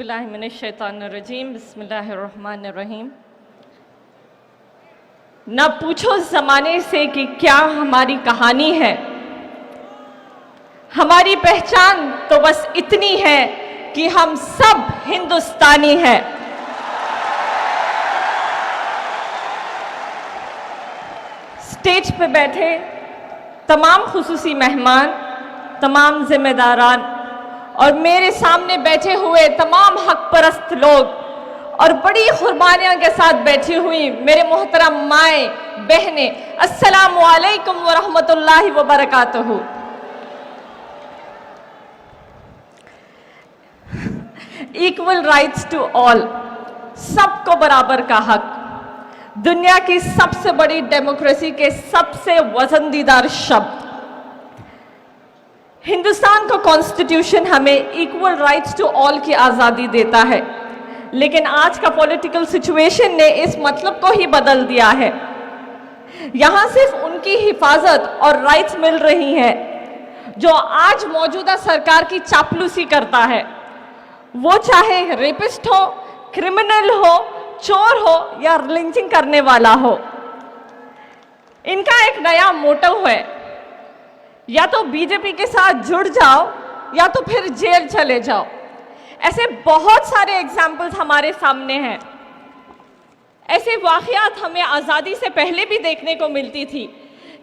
औज़ुबिल्लाहिमिनश्शैतानिर्रजीम बिस्मिल्लाहिर्रहमानिर्रहीम। ना पूछो ज़माने से कि क्या हमारी कहानी है, हमारी पहचान तो बस इतनी है कि हम सब हिंदुस्तानी हैं। स्टेज पे बैठे तमाम खुसूसी मेहमान, तमाम जिम्मेदारान और मेरे सामने बैठे हुए तमाम हक परस्त लोग और बड़ी कुर्बानियों के साथ बैठी हुई मेरे मोहतरम माएँ बहनें, अस्सलामु अलैकुम व रहमतुल्लाहि व बरकातहू। इक्वल राइट्स टू ऑल, सबको बराबर का हक, दुनिया की सबसे बड़ी डेमोक्रेसी के सबसे वजनदीदार शब्द। हिंदुस्तान का कॉन्स्टिट्यूशन हमें इक्वल राइट्स टू ऑल की आज़ादी देता है, लेकिन आज का पॉलिटिकल सिचुएशन ने इस मतलब को ही बदल दिया है। यहाँ सिर्फ उनकी हिफाजत और राइट्स मिल रही हैं जो आज मौजूदा सरकार की चापलूसी करता है, वो चाहे रेपिस्ट हो, क्रिमिनल हो, चोर हो या लिंचिंग करने वाला हो। इनका एक नया मोटो है, या तो बीजेपी के साथ जुड़ जाओ या तो फिर जेल चले जाओ। ऐसे बहुत सारे एग्जाम्पल्स हमारे सामने हैं। ऐसे वाक़यात हमें आज़ादी से पहले भी देखने को मिलती थी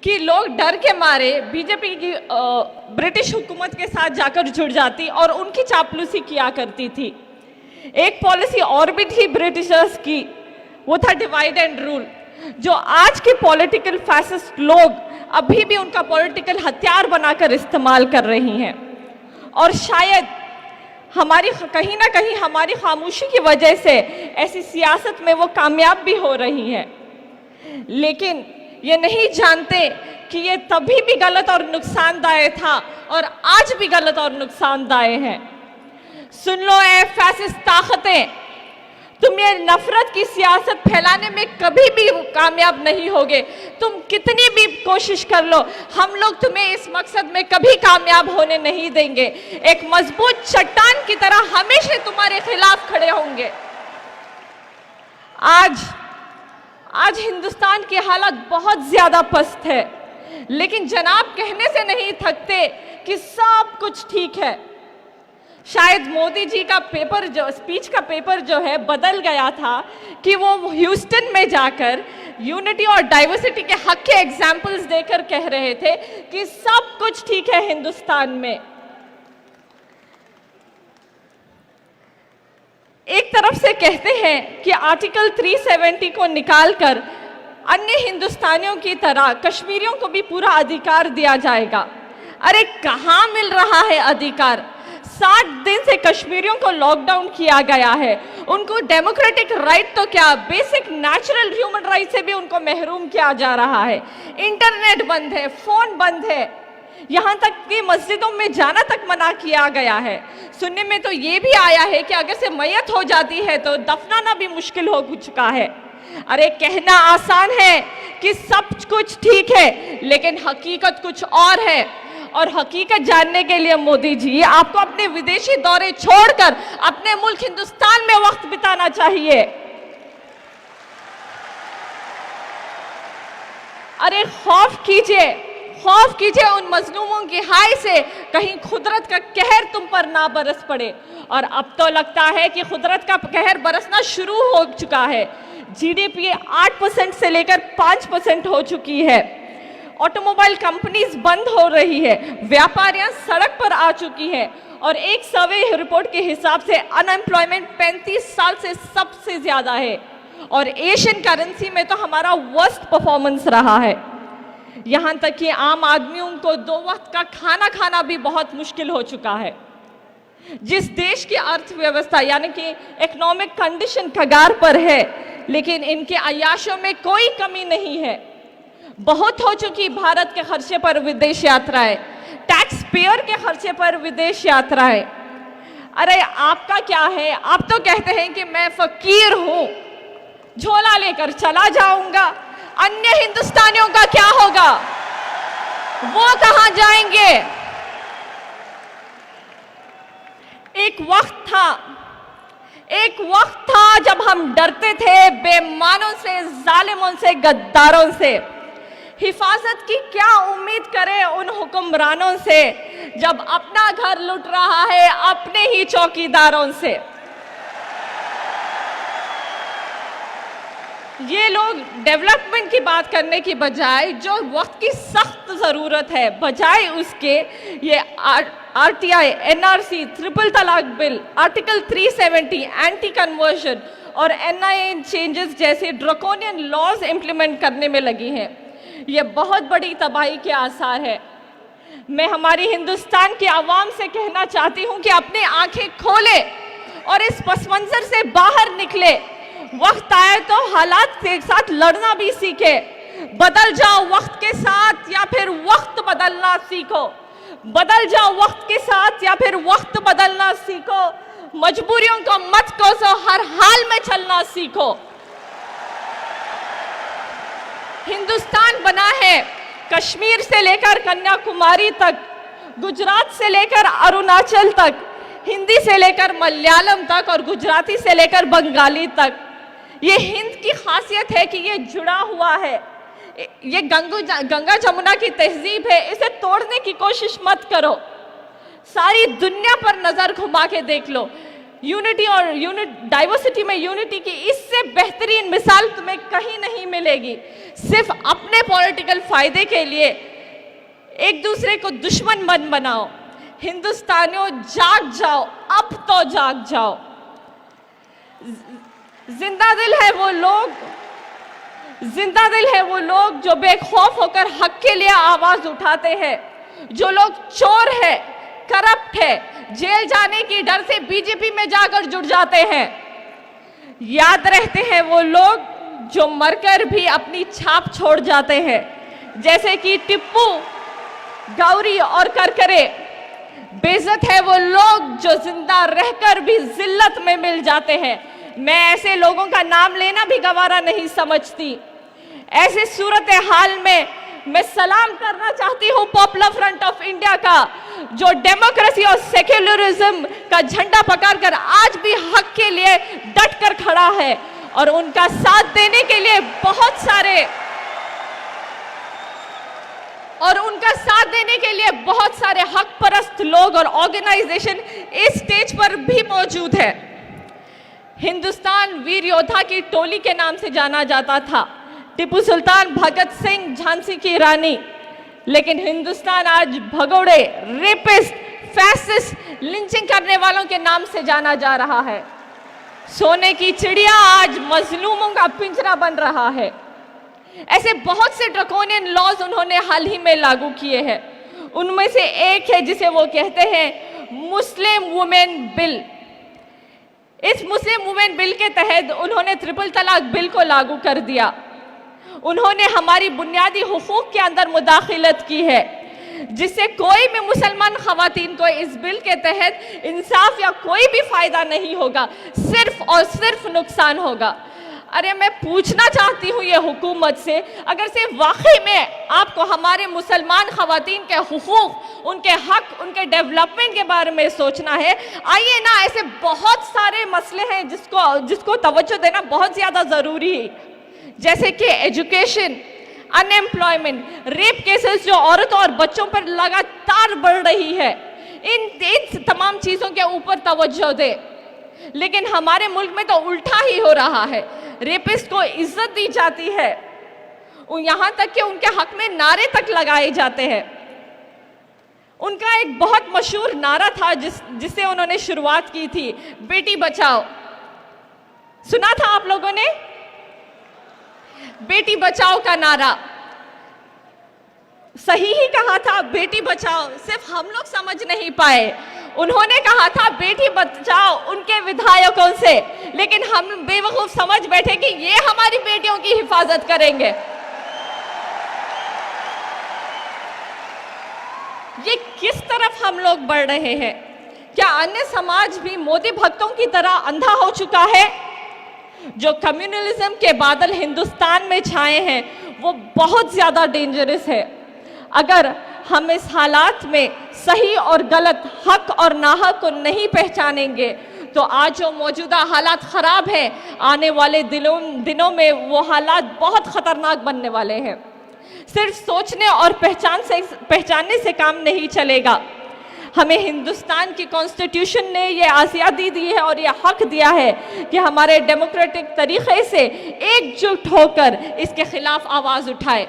कि लोग डर के मारे बीजेपी की ब्रिटिश हुकूमत के साथ जाकर जुड़ जाती और उनकी चापलूसी किया करती थी। एक पॉलिसी और भी थी ब्रिटिशर्स की, वो था डिवाइड एंड रूल, जो आज के पॉलिटिकल फैसिस्ट लोग अभी भी उनका पॉलिटिकल हथियार बनाकर इस्तेमाल कर रही हैं। और शायद हमारी कहीं ना कहीं हमारी खामोशी की वजह से ऐसी सियासत में वो कामयाब भी हो रही हैं, लेकिन ये नहीं जानते कि ये तभी भी गलत और नुकसानदायक था और आज भी गलत और नुकसानदायक है। सुन लो ए फैसिस्ट ताकतें, तुम ये नफरत की सियासत फैलाने में कभी भी कामयाब नहीं होगे। तुम कितनी भी कोशिश कर लो, हम लोग तुम्हें इस मकसद में कभी कामयाब होने नहीं देंगे। एक मजबूत चट्टान की तरह हमेशा तुम्हारे खिलाफ खड़े होंगे। आज हिंदुस्तान की हालत बहुत ज्यादा पस्त है, लेकिन जनाब कहने से नहीं थकते कि सब कुछ ठीक है। शायद मोदी जी का स्पीच का पेपर जो है बदल गया था कि वो ह्यूस्टन में जाकर यूनिटी और डाइवर्सिटी के हक के एग्जाम्पल्स देकर कह रहे थे कि सब कुछ ठीक है हिंदुस्तान में। एक तरफ से कहते हैं कि आर्टिकल 370 को निकालकर अन्य हिंदुस्तानियों की तरह कश्मीरियों को भी पूरा अधिकार दिया जाएगा। अरे कहाँ मिल रहा है अधिकार? 60 दिन से कश्मीरियों को लॉकडाउन किया गया है। उनको डेमोक्रेटिक राइट तो क्या, बेसिक नेचुरल ह्यूमन राइट से भी उनको महरूम किया जा रहा है। इंटरनेट बंद है, फोन बंद है, यहाँ तक कि मस्जिदों में जाना तक मना किया गया है। सुनने में तो ये भी आया है कि अगर से मैयत हो जाती है तो दफनाना भी मुश्किल हो चुका है। अरे कहना आसान है कि सब कुछ ठीक है, लेकिन हकीकत कुछ और है। और हकीकत जानने के लिए मोदी जी आपको अपने विदेशी दौरे छोड़कर अपने मुल्क हिंदुस्तान में वक्त बिताना चाहिए। अरे खौफ कीजिए उन मजलूमों की हाय से, कहीं खुदरत का कहर तुम पर ना बरस पड़े। और अब तो लगता है कि खुदरत का कहर बरसना शुरू हो चुका है। जीडीपी 8% से लेकर 5% हो चुकी है। ऑटोमोबाइल कंपनीज बंद हो रही है, व्यापारियां सड़क पर आ चुकी हैं और एक सर्वे रिपोर्ट के हिसाब से अनएम्प्लॉयमेंट 35 साल से सबसे ज्यादा है और एशियन करेंसी में तो हमारा वर्स्ट परफॉर्मेंस रहा है। यहां तक कि आम आदमियों को 2 वक्त का खाना खाना भी बहुत मुश्किल हो चुका है। जिस देश की अर्थव्यवस्था यानी कि इकोनॉमिक कंडीशन कगार पर है, लेकिन इनके अय्याशों में कोई कमी नहीं है। बहुत हो चुकी भारत के खर्चे पर विदेश यात्राएं, टैक्स पेयर के खर्चे पर विदेश यात्राएं। अरे आपका क्या है? आप तो कहते हैं कि मैं फकीर हूं, झोला लेकर चला जाऊंगा। अन्य हिंदुस्तानियों का क्या होगा? वो कहां जाएंगे? एक वक्त था एक वक्त था जब हम डरते थे बेईमानों से, जालिमों से, गद्दारों से। हिफाजत की क्या उम्मीद करें उन हुक्मरानों से जब अपना घर लुट रहा है अपने ही चौकीदारों से। ये लोग डेवलपमेंट की बात करने की बजाय जो वक्त की सख्त ज़रूरत है, बजाय उसके ये आरटीआई, एनआरसी, ट्रिपल तलाक बिल, आर्टिकल 370, एंटी कन्वर्जन और एनआईए चेंजेस जैसे ड्रकोनियन लॉज इंप्लीमेंट करने में लगी हैं। ये बहुत बड़ी तबाही के आसार है। मैं हमारी हिंदुस्तान की आवाम से कहना चाहती हूँ कि अपनी आंखें खोले और इस पस मंजर से बाहर निकले। वक्त आए तो हालात के साथ लड़ना भी सीखे। बदल जाओ वक्त के साथ या फिर वक्त बदलना सीखो। बदल जाओ वक्त के साथ या फिर वक्त बदलना सीखो। मजबूरियों को मत कोसो, हर हाल में चलना सीखो। हिंदुस्तान बना है कश्मीर से लेकर कन्याकुमारी तक, गुजरात से लेकर अरुणाचल तक, हिंदी से लेकर मलयालम तक और गुजराती से लेकर बंगाली तक। ये हिंद की खासियत है कि ये जुड़ा हुआ है। ये गंगा जमुना की तहजीब है, इसे तोड़ने की कोशिश मत करो। सारी दुनिया पर नजर घुमा के देख लो। यूनिटी और डाइवर्सिटी में यूनिटी की इससे बेहतरीन मिसाल तुम्हें कहीं नहीं मिलेगी। सिर्फ अपने पॉलिटिकल फायदे के लिए एक दूसरे को दुश्मन मत बनाओ। हिंदुस्तानियों जाग जाओ, अब तो जाग जाओ। जिंदा दिल है वो लोग जो बेखौफ होकर हक के लिए आवाज उठाते हैं। जो लोग चोर है, करप्ट है, जेल जाने की डर से बीजेपी में जाकर जुड़ जाते हैं। याद रहते हैं वो लोग जो मरकर भी अपनी छाप छोड़ जाते हैं, जैसे कि टिप्पू, गौरी और करकरे। बेइज्जत है वो लोग जो जिंदा रहकर भी जिल्लत में मिल जाते हैं। मैं ऐसे लोगों का नाम लेना भी गवारा नहीं समझती। ऐसे सूरत हाल में मैं सलाम करना चाहती हूँ पॉपुलर फ्रंट ऑफ इंडिया का, जो डेमोक्रेसी और सेक्युलरिज्म का झंडा पकड़कर आज भी हक के लिए डट कर खड़ा है। और उनका साथ देने के लिए बहुत सारे हक परस्त लोग और ऑर्गेनाइजेशन इस स्टेज पर भी मौजूद है। हिंदुस्तान वीर योद्धा की टोली के नाम से जाना जाता था, टिप्पू सुल्तान, भगत सिंह, झांसी की रानी। लेकिन हिंदुस्तान आज भगोड़े, रेपिस्ट, फैसिस्ट, लिंचिंग करने वालों के नाम से जाना जा रहा है। सोने की चिड़िया आज मजलूमों का पिंजरा बन रहा है। ऐसे बहुत से ड्रकोनियन लॉज उन्होंने हाल ही में लागू किए हैं। उनमें से एक है जिसे वो कहते हैं मुस्लिम वुमेन बिल। इस मुस्लिम वुमेन बिल के तहत उन्होंने ट्रिपल तलाक बिल को लागू कर दिया। उन्होंने हमारी बुनियादी हुकूक के अंदर मुदाखिलत की है, जिससे कोई भी मुसलमान खवातीन को इस बिल के तहत इंसाफ या कोई भी फायदा नहीं होगा, सिर्फ और सिर्फ नुकसान होगा। अरे मैं पूछना चाहती हूँ ये हुकूमत से, अगर से वाकई में आपको हमारे मुसलमान खवातीन के हुकूक, उनके हक, उनके डेवलपमेंट के बारे में सोचना है, आइए ना, ऐसे बहुत सारे मसले हैं जिसको तवज्जो देना बहुत ज़्यादा ज़रूरी है, जैसे कि एजुकेशन, अनएम्प्लॉयमेंट, रेप केसेस जो औरतों और बच्चों पर लगातार बढ़ रही है। इन तमाम चीज़ों के ऊपर तवज्जो दे। लेकिन हमारे मुल्क में तो उल्टा ही हो रहा है। रेपिस्ट को इज्जत दी जाती है, यहाँ तक कि उनके हक में नारे तक लगाए जाते हैं। उनका एक बहुत मशहूर नारा था जिससे उन्होंने शुरुआत की थी, बेटी बचाओ। सुना था आप लोगों ने? बेटी बचाओ का नारा सही ही कहा था, बेटी बचाओ, सिर्फ हम लोग समझ नहीं पाए। उन्होंने कहा था बेटी बचाओ उनके विधायकों से, लेकिन हम बेवकूफ समझ बैठे कि ये हमारी बेटियों की हिफाजत करेंगे। ये किस तरफ हम लोग बढ़ रहे हैं? क्या अन्य समाज भी मोदी भक्तों की तरह अंधा हो चुका है? जो कम्युनलिज्म के बादल हिंदुस्तान में छाए हैं वो बहुत ज्यादा डेंजरस है। अगर हम इस हालात में सही और गलत, हक और नाहक को नहीं पहचानेंगे तो आज जो मौजूदा हालात ख़राब हैं, आने वाले दिनों में वो हालात बहुत ख़तरनाक बनने वाले हैं। सिर्फ सोचने और पहचानने से काम नहीं चलेगा। हमें हिंदुस्तान की कॉन्स्टिट्यूशन ने ये आज़ादी दी है और ये हक दिया है कि हमारे डेमोक्रेटिक तरीक़े से एकजुट होकर इसके ख़िलाफ़ आवाज़ उठाए।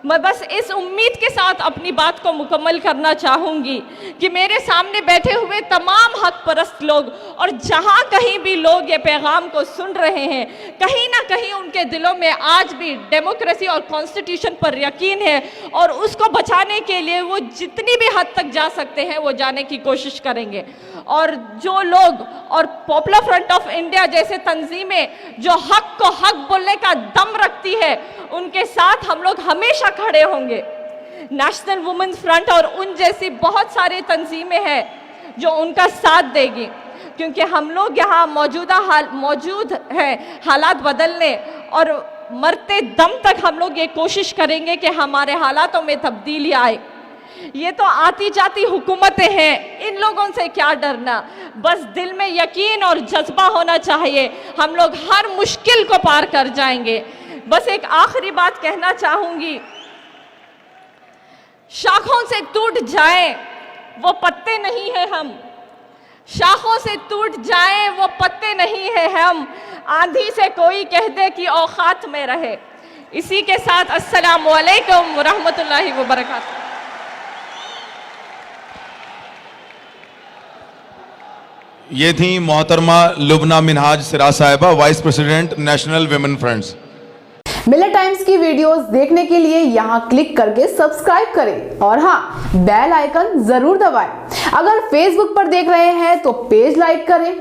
मैं बस इस उम्मीद के साथ अपनी बात को मुकम्मल करना चाहूँगी कि मेरे सामने बैठे हुए तमाम हक परस्त लोग और जहाँ कहीं भी लोग ये पैगाम को सुन रहे हैं, कहीं ना कहीं उनके दिलों में आज भी डेमोक्रेसी और कॉन्स्टिट्यूशन पर यकीन है और उसको बचाने के लिए वो जितनी भी हद तक जा सकते हैं वो जाने की कोशिश करेंगे। और जो लोग और पॉपुलर फ्रंट ऑफ इंडिया जैसे तंजीमें जो हक को हक बोलने का दम रखती है, उनके साथ हम लोग हमेशा खड़े होंगे। नेशनल वुमेन्स फ्रंट और उन जैसी बहुत सारी तंजीमें हैं जो उनका साथ देगी, क्योंकि हम लोग यहाँ मौजूद हैं हालात बदलने, और मरते दम तक हम लोग ये कोशिश करेंगे कि हमारे हालातों में तब्दीली आए। ये तो आती जाती हुकूमतें हैं, इन लोगों से क्या डरना, बस दिल में यकीन और जज्बा होना चाहिए। हम लोग हर मुश्किल को पार कर जाएंगे। बस एक आखिरी बात कहना चाहूंगी, शाखों से टूट जाए वो पत्ते नहीं है हम, शाखों से टूट जाए वो पत्ते नहीं है हम, आंधी से कोई कह दे कि औकात में रहे। इसी के साथ अस्सलामु अलैकुम व रहमतुल्लाहि व बरकातहू। ये थी मोहतरमा लुबना मिनहाज सिराज साहिबा, vice president national women friends. मिलत टाइम्स की वीडियोस देखने के लिए यहाँ क्लिक करके सब्सक्राइब करें और हाँ, बेल आइकन जरूर दबाएं। अगर फेसबुक पर देख रहे हैं तो पेज लाइक करें।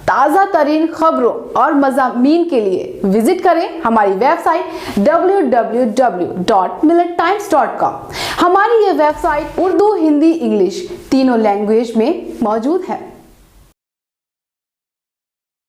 ताज़ा तरीन खबरों और मज़ामीन के लिए विजिट करें हमारी वेबसाइट www.millettimes.com। हमारी ये वेबसाइट उर्दू, हिंदी, इंग्लिश तीनों लैंग्वेज में मौजूद है।